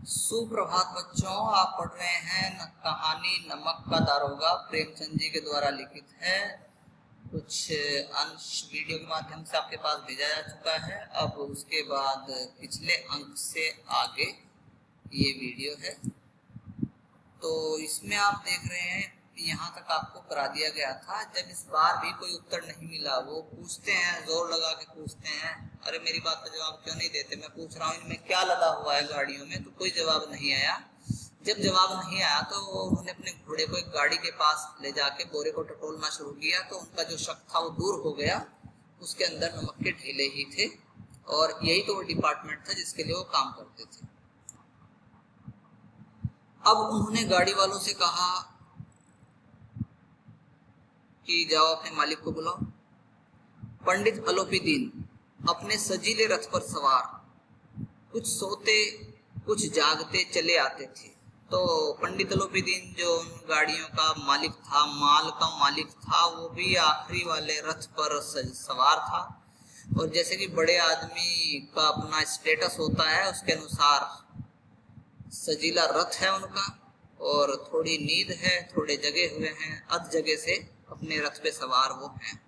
सुप्रभात बच्चों, आप पढ़ रहे हैं कहानी नमक का दारोगा, प्रेमचंद जी के द्वारा लिखित है। कुछ अंश वीडियो के माध्यम से आपके पास भेजा जा चुका है। अब उसके बाद पिछले अंक से आगे ये वीडियो है। तो इसमें आप देख रहे हैं यहाँ तक आपको करा दिया गया था। जब इस बार भी कोई उत्तर नहीं मिला, वो पूछते हैं, जोर लगा के पूछते हैं, अरे मेरी बात का जवाब क्यों नहीं देते, मैं पूछ रहा हूँ इनमें क्या लदा हुआ है गाड़ियों में। तो कोई जवाब नहीं आया। जब जवाब नहीं आया तो उन्होंने अपने घोड़े को एक गाड़ी के पास ले जाके बोरे को टटोलना शुरू किया। तो उनका जो शक था वो दूर हो गया। उसके अंदर नमक के ढेले ही थे और यही तो वो डिपार्टमेंट था जिसके लिए वो काम करते थे। अब उन्होंने गाड़ी वालों से कहा कि जाओ अपने मालिक को बुलाओ। पंडित अलोपीदीन अपने सजीले रथ पर सवार, कुछ सोते कुछ जागते चले आते थे। तो पंडित अलोपीदीन जो उन गाड़ियों का मालिक था, माल का मालिक था, वो भी आखिरी वाले रथ पर सवार था। और जैसे कि बड़े आदमी का अपना स्टेटस होता है, उसके अनुसार सजीला रथ है उनका और थोड़ी नींद है, थोड़े जगे हुए हैं, अध जगह से अपने रथ पे सवार वो हैं।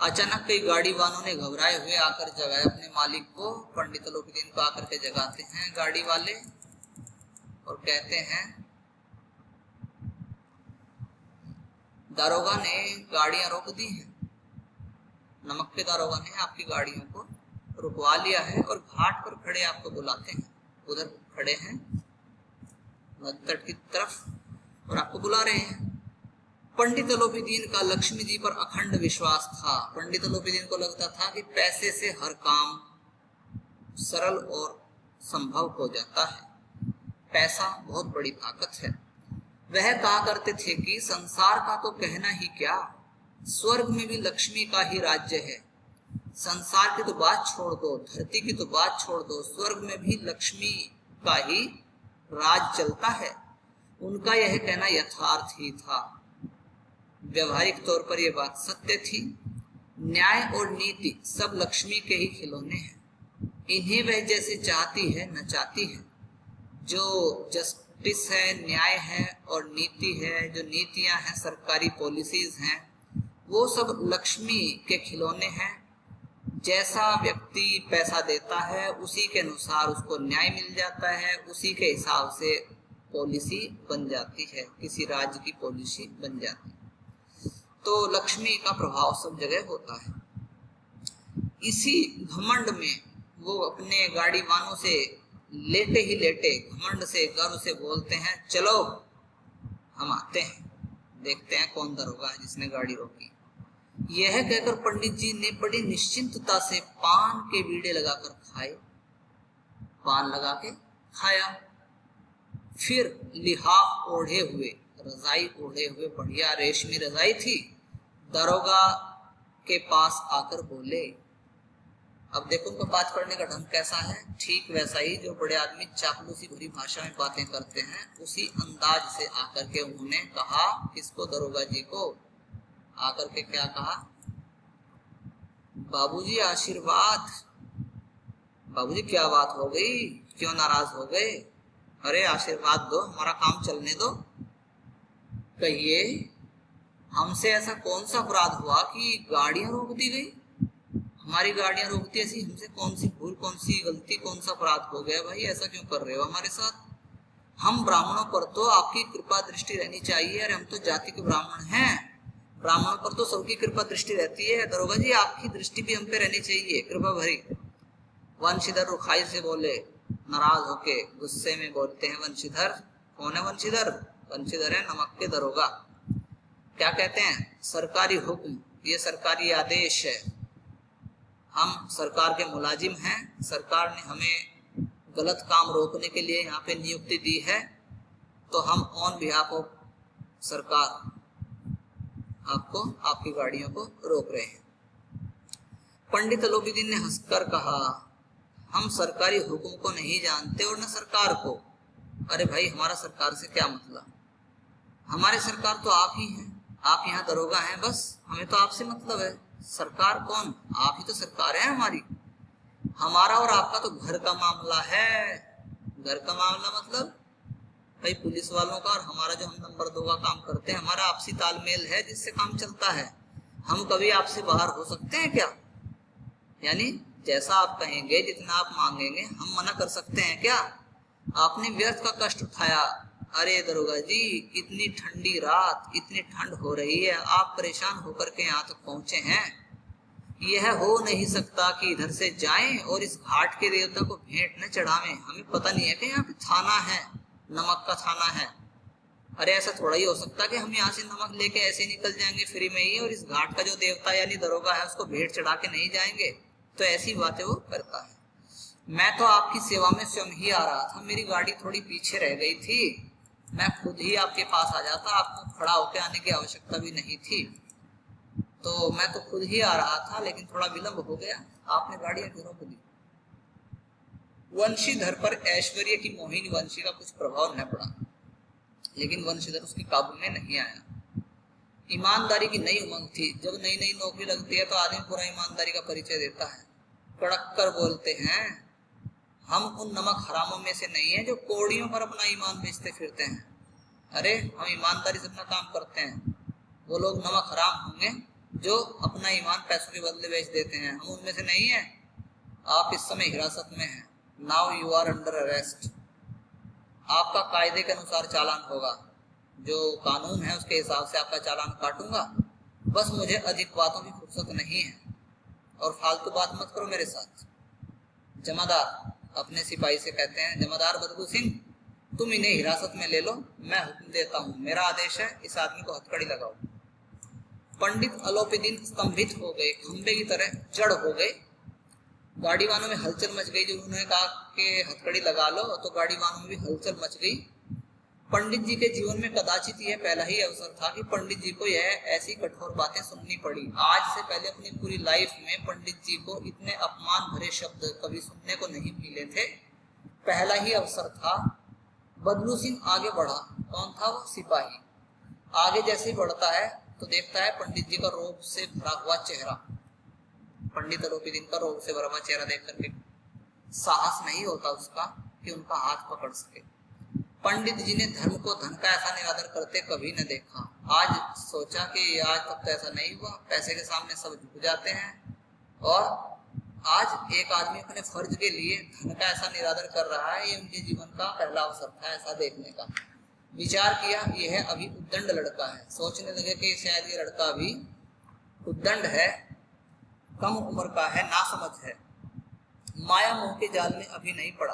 अचानक कई गाड़ी वालों ने घबराए हुए आकर जगाया अपने मालिक को। पंडित अलोपीदीन को आकर के जगाते हैं गाड़ी वाले और कहते हैं, दारोगा ने गाड़ियां रोक दी हैं। नमक के दारोगा ने आपकी गाड़ियों को रुकवा लिया है और घाट पर खड़े आपको बुलाते हैं। उधर खड़े हैं नदी तट की तरफ और आपको बुला रहे हैं। पंडित अलोपीदीन का लक्ष्मी जी पर अखंड विश्वास था। पंडित अलोपीदीन को लगता था कि पैसे से हर काम सरल और संभव हो जाता है। पैसा बहुत बड़ी ताकत है। वह कहा करते थे कि संसार का तो कहना ही क्या, स्वर्ग में भी लक्ष्मी का ही राज्य है। संसार की तो बात छोड़ दो, धरती की तो बात छोड़ दो, स्वर्ग में भी लक्ष्मी का ही राज चलता है। उनका यह कहना यथार्थ ही था। व्यवहारिक तौर पर यह बात सत्य थी। न्याय और नीति सब लक्ष्मी के ही खिलौने हैं। इन्हें वह जैसे चाहती है नचाती है। जो जस्टिस है, न्याय है और नीति है, जो नीतियां हैं, सरकारी पॉलिसीज हैं, वो सब लक्ष्मी के खिलौने हैं। जैसा व्यक्ति पैसा देता है उसी के अनुसार उसको न्याय मिल जाता है, उसी के हिसाब से पॉलिसी बन जाती है, किसी राज्य की पॉलिसी बन जाती है। तो लक्ष्मी का प्रभाव सब जगह होता है। इसी घमंड में वो अपने गाड़ी वालों से लेटे ही लेटे घमंड से गर्व से बोलते हैं, चलो हम आते हैं, देखते हैं कौन दरोगा है जिसने गाड़ी रोकी। यह कहकर पंडित जी ने बड़ी निश्चिंतता से पान के बीड़े लगाकर खाए, पान लगा के खाया। फिर लिहाफ ओढ़े हुए, रजाई ओढ़े हुए, बढ़िया रेशमी रजाई थी, दरोगा के पास आकर बोले। अब देखो उनका बात करने का ढंग कैसा है, ठीक वैसा ही जो बड़े आदमी चापलूसी भरी भाषा में बातें करते हैं, उसी अंदाज से आकर के उन्होंने कहा, किसको, दरोगा जी को। आकर के क्या कहा, बाबूजी आशीर्वाद। बाबूजी क्या बात हो गई, क्यों नाराज हो गए? अरे आशीर्वाद दो, हमारा काम चलने दो। कहिए, हमसे ऐसा कौन सा अपराध हुआ कि गाड़ियां रोक दी गई? हमारी गाड़ियां रोकती, ऐसी हमसे कौन सी भूल, कौन सी गलती, कौन सा अपराध हो गया? भाई ऐसा क्यों कर रहे हो हमारे साथ? हम ब्राह्मणों पर तो आपकी कृपा दृष्टि रहनी चाहिए। अरे हम तो जाति के ब्राह्मण हैं, ब्राह्मणों पर तो सबकी कृपा दृष्टि रहती है। दरोगा जी आपकी दृष्टि भी हम पे रहनी चाहिए, कृपा भरी। वंशीधर रुखाई से बोले, नाराज होके गुस्से में बोलते हैं वंशीधर। कौन है वंशीधर? वंशीधर है नमक के दरोगा। क्या कहते हैं? सरकारी हुक्म, ये सरकारी आदेश है, हम सरकार के मुलाजिम हैं, सरकार ने हमें गलत काम रोकने के लिए यहाँ पे नियुक्ति दी है, तो हम ऑन बिहाफ ऑफ सरकार आपको, आपकी गाड़ियों को रोक रहे हैं। पंडित अलोपीदीन ने हंसकर कहा, हम सरकारी हुक्म को नहीं जानते और न सरकार को। अरे भाई हमारा सरकार से क्या मतलब, हमारे सरकार तो आप ही हैं, आप यहाँ दरोगा हैं, बस हमें तो आपसे मतलब है। सरकार कौन? आप ही तो सरकार है हमारी। हमारा और आपका तो घर का मामला है, घर का मामला मतलब भाई पुलिस वालों का और हमारा जो हम नंबर 2 का काम करते हैं, हमारा आपसी तालमेल है जिससे काम चलता है। हम कभी आपसे बाहर हो सकते हैं क्या? यानी जैसा आप कहेंगे, जितना आप मांगेंगे, हम मना कर सकते हैं क्या? आपने व्यर्थ का कष्ट उठाया। अरे दरोगा जी, इतनी ठंडी रात, इतनी ठंड हो रही है, आप परेशान होकर के यहाँ तक पहुंचे हैं। यह हो नहीं सकता कि इधर से जाएं और इस घाट के देवता को भेंट न चढ़ावें। हमें पता नहीं है कि यहाँ पे थाना है, नमक का थाना है। अरे ऐसा थोड़ा ही हो सकता कि हम यहाँ से नमक लेके ऐसे निकल जाएंगे फ्री में ही और इस घाट का जो देवता यानी दरोगा है उसको भेंट चढ़ा के नहीं जाएंगे। तो ऐसी बातें वो करता है। मैं तो आपकी सेवा में स्वयं ही आ रहा था, मेरी गाड़ी थोड़ी पीछे रह गई थी, मैं खुद ही आपके पास आ जाता, आपको खड़ा होकर आने की आवश्यकता भी नहीं थी। तो मैं तो खुद ही आ रहा था, लेकिन थोड़ा विलंब हो गया, आपने गाड़ियां क्यों रोक दी? वंशीधर पर ऐश्वर्य की मोहिनी वंशी का कुछ प्रभाव न पड़ा, लेकिन वंशीधर उसके काबू में नहीं आया। ईमानदारी की नई उमंग थी। जब नई नई नौकरी लगती है तो आदमी पूरा ईमानदारी का परिचय देता है। कड़क कर बोलते हैं, हम उन नमक हरामों में से नहीं है जो कौड़ियों पर अपना ईमान बेचते फिरते हैं। अरे हम ईमानदारी से अपना काम करते हैं। वो लोग नमक हराम होंगे जो अपना ईमान पैसों के बदले बेच देते हैं, हम उनमें से नहीं है। आप इस समय हिरासत में हैं। Now you are under arrest. आपका कायदे के अनुसार चालान होगा, जो कानून है उसके हिसाब से आपका चालान काटूंगा। बस मुझे अधिक बातों की फुर्सत नहीं है और फालतू बात मत करो मेरे साथ। जमादार अपने सिपाही से कहते हैं, जमादार बदलू सिंह, तुम इन्हें हिरासत में ले लो, मैं हुक्म देता हूँ, मेरा आदेश है, इस आदमी को हथकड़ी लगाओ। पंडित अलोपीदीन स्तंभित हो गए, खंबे की तरह जड़ हो गए। गाड़ी वालों में हलचल मच गई। जब उन्होंने कहा कि हथकड़ी लगा लो तो गाड़ी वालों में भी हलचल मच गई। पंडित जी के जीवन में कदाचित यह पहला ही अवसर था कि पंडित जी को यह ऐसी कठोर बातें सुननी पड़ी। आज से पहले अपनी पूरी लाइफ में पंडित जी को इतने अपमान भरे शब्द कभी सुनने को नहीं मिले थे। पहला ही अवसर था। बदलू सिंह आगे बढ़ा। कौन था वो? सिपाही। आगे जैसे ही बढ़ता है तो देखता है पंडित जी का रोब से भरा हुआ चेहरा। पंडित अलोपीदीन का रोब से भरा हुआ चेहरा देख करके साहस नहीं होता उसका कि उनका हाथ पकड़ सके। पंडित जी ने धर्म को धन का ऐसा निरादर करते कभी न देखा। आज सोचा कि आज तक तो ऐसा नहीं हुआ, पैसे के सामने सब झुक जाते हैं, और आज एक आदमी अपने फर्ज के लिए धन का ऐसा निरादर कर रहा है। ये उनके जीवन का पहला अवसर था ऐसा देखने का। विचार किया, यह अभी उद्दंड लड़का है। सोचने लगे कि शायद ये लड़का अभी उद्दंड है, कम उम्र का है, नासमझ है, माया मोह के जाल में अभी नहीं पड़ा,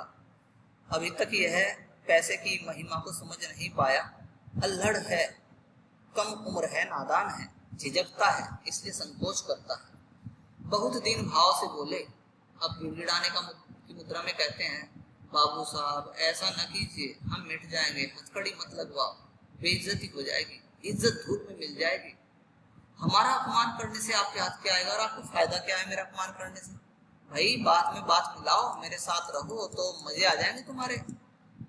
अभी तक यह पैसे की महिमा को समझ नहीं पाया, अल्हड़ है, कम उम्र है, नादान है, झिझकता है, इसलिए संकोच करता है। बहुत दिन भाव से बोले। अब गिड़गिड़ाने की मुद्रा में कहते हैं, बाबू साहब ऐसा न कीजिए, हम मिट जाएंगे, हथकड़ी मत लगवाओ, बेइज्जती हो जाएगी, इज्जत धूप में मिल जाएगी। हमारा अपमान करने से आपके हाथ क्या आएगा और आपको फायदा क्या है मेरा अपमान करने से? भाई बात में बात मिलाओ, मेरे साथ रहो तो मजे आ जाएंगे तुम्हारे,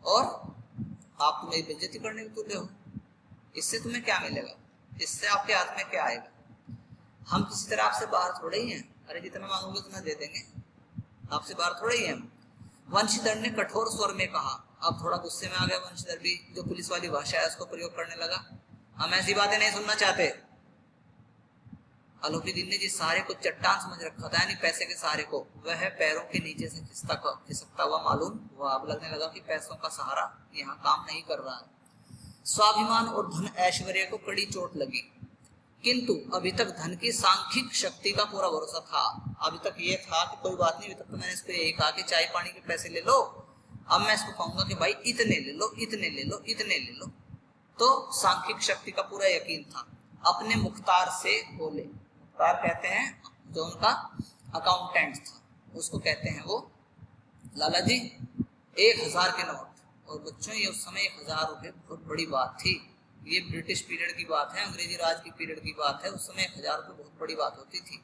और आप तो मेरी बेइज्जती करने के तुल्य हो। इससे तुम्हें क्या मिलेगा? इससे आपके हाथ में क्या आएगा? हम किसी तरह आपसे बाहर थोड़े ही हैं। अरे जितना मांगोगे उतना दे देंगे, आपसे बाहर थोड़े ही हैं। वंशीधर ने कठोर स्वर में कहा। अब थोड़ा गुस्से में आ गया वंशीधर भी, जो पुलिस वाली भाषा है उसको प्रयोग करने लगा। हम ऐसी बातें नहीं सुनना चाहते। अलोपीदीन ने जिस सहारे को चट्टान समझ रखा था, यानी पैसे के सहारे को, वह पैरों के नीचे से खिसकता हुआ मालूम हुआ। अब लगने लगा कि पैसों का सहारा यहाँ काम नहीं कर रहा है। स्वाभिमान और धन ऐश्वर्य को कड़ी चोट लगी, किंतु अभी तक धन की सांख्यिक शक्ति का पूरा भरोसा था। अभी तक ये था कि कोई बात नहीं, अभी तक तो मैंने इसको यही कहा कि चाय पानी के पैसे ले लो, अब मैं इसको कहूंगा कि भाई इतने ले लो, इतने ले लो, इतने ले लो। तो सांख्यिक शक्ति का पूरा यकीन था। अपने मुख्तार से बोले। मुख्तार कहते हैं जो उनका अकाउंटेंट था, उसको कहते हैं वो, लाला जी 1000 के नोट। और बच्चों ये उस समय 1000 रुपये बहुत बड़ी बात थी। ये ब्रिटिश पीरियड की बात है, अंग्रेजी राज की पीरियड की बात है। उस समय 1000 रुपये बहुत बड़ी बात होती थी।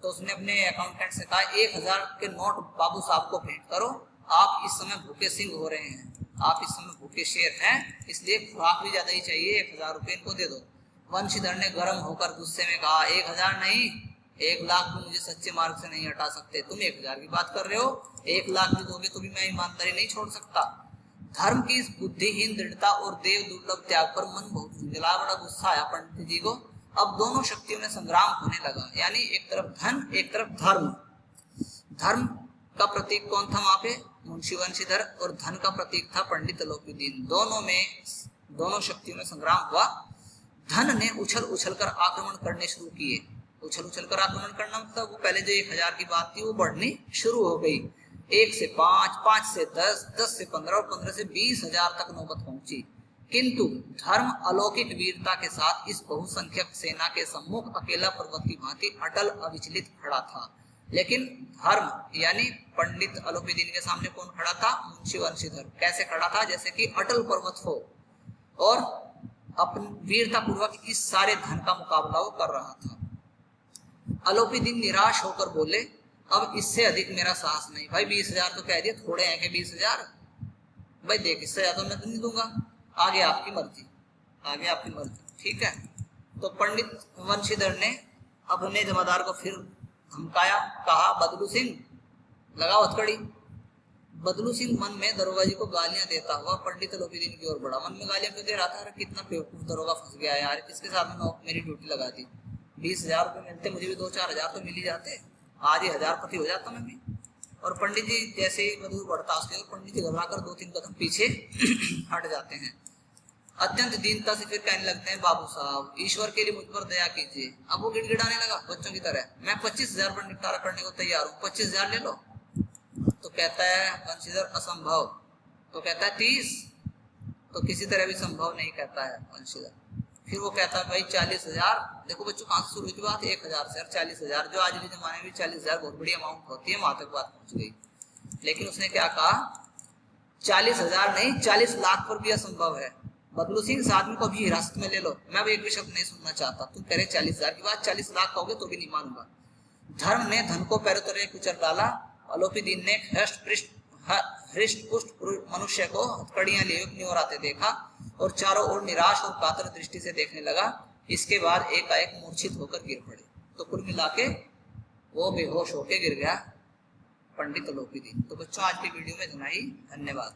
तो उसने अपने अकाउंटेंट से कहा 1000 के नोट बाबू साहब को भेंट करो, आप इस समय भूखे सिंह हो रहे हैं, आप इस समय भूखे शेर हैं, इसलिए खुराक भी ज्यादा ही चाहिए, 1000 रुपये इनको दे दो। वंशीधर ने गर्म होकर गुस्से में कहा 1000 नहीं, 1 लाख भी मुझे सच्चे मार्ग से नहीं हटा सकते। तुम 1000 की बात कर रहे हो, 1 लाख भी दोगे तो भी मैं ईमानदारी नहीं छोड़ सकता। धर्म की इस बुद्धिहीन दृढ़ता और देव दुर्लभ त्याग पर मन बहुत जला, बड़ा गुस्सा आया पंडित जी को। अब दोनों शक्तियों में संग्राम होने लगा, यानी एक तरफ धन, एक तरफ धर्म। धर्म का प्रतीक कौन था वहां पे? मुंशी वंशीधर, और धन का प्रतीक था पंडित अलोपीदीन। दोनों शक्तियों में संग्राम हुआ। धन ने उछल उछल कर आक्रमण करने शुरू किए। उछल उछल कर आक्रमण करना मतलब वो पहले जो 1000 की बात थी वो बढ़नी शुरू हो गई। 1 से 5, 5 से 10, 10 से 15 और 15 से 20,000 तक नौबत पहुंची। किंतु धर्म अलौकिक वीरता के साथ इस बहुसंख्यक सेना के सम्मुख अकेला पर्वत की भांति अटल अविचलित खड़ा था। लेकिन धर्म यानी पंडित अलोपीदीन के सामने कौन खड़ा था? मुंशी वंशीधर। कैसे खड़ा था? जैसे कि अटल पर्वत हो, और अपनी वीरता पूर्वक इस सारे धन का मुकाबला वो कर रहा था। अलोपीदीन निराश होकर बोले, अब इससे अधिक मेरा साहस नहीं। भाई 20,000 तो कह दिया, थोड़े हैं कि 20,000? भाई देख, इससे ज्यादा मैं तो नहीं दूंगा, आगे आपकी मर्जी, आगे आपकी मर्जी। ठीक है। तो पंडित वंशीधर ने अपने जमादार को फिर धमकाया, कहा बदलू सिंह लगाओ हथकड़ी। बदलू सिंह मन में दरोगा जी को गालियां देता हुआ पंडित अलोपीदीन की ओर बढ़ा। मन में गालियां क्यों दे रहा था? अरे कितना बेवकूफ दरोगा फंस गया यार, किसके साथ में मेरी ड्यूटी लगा दी। 20,000 रुपये मिलते, मुझे भी 2-4 हजार तो मिल ही जाते, आज ही 1000पति हो जाता मैं भी। और पंडित जी जैसे ही बदलू बढ़ता उसके, पंडित जी घबरा कर 2-3 कदम पीछे हट जाते हैं। अत्यंत दीनता से फिर कहने लगते हैं, बाबू साहब ईश्वर के लिए मुझ पर दया कीजिए। अब वो गिड़गिड़ाने लगा बच्चों की तरह, मैं 25,000 पर निपटारा करने को तैयार हूँ, 25,000 ले लो। तो कहता है वंशीधर असंभव। तो कहता है 30, तो किसी तरह भी संभव नहीं कहता है वंशीधर। फिर वो कहता है भाई 40,000। देखो बच्चों कहाँ से शुरू हुई बात? 1,000 से, और 40,000 जो आज के जमाने में 40,000 बहुत बड़ी अमाउंट होती है, वहां तक बात पहुंच गई। लेकिन उसने क्या कहा? 40,000 नहीं, 40 लाख पर भी असंभव है। बदलू सिंह इस आदमी को अभी हिरासत में ले लो, मैं अब एक भी शब्द नहीं सुनना चाहता। तुम कह रहे 40,000 की बात, 40 लाख कहोगे तो भी नहीं मानूंगा। धर्म ने धन को पैरों तले कुचल डाला। अलोपीदीन ने हृष्ट पुष्ट मनुष्य को हथकड़ियां लिए निवर आते देखा और चारों ओर निराश और कातर दृष्टि से देखने लगा। इसके बाद एकाएक मूर्छित होकर गिर पड़े। तो कुल मिला के वो बेहोश होकर गिर गया पंडित अलोपीदीन। तो बच्चों आज की वीडियो में इतना ही, धन्यवाद।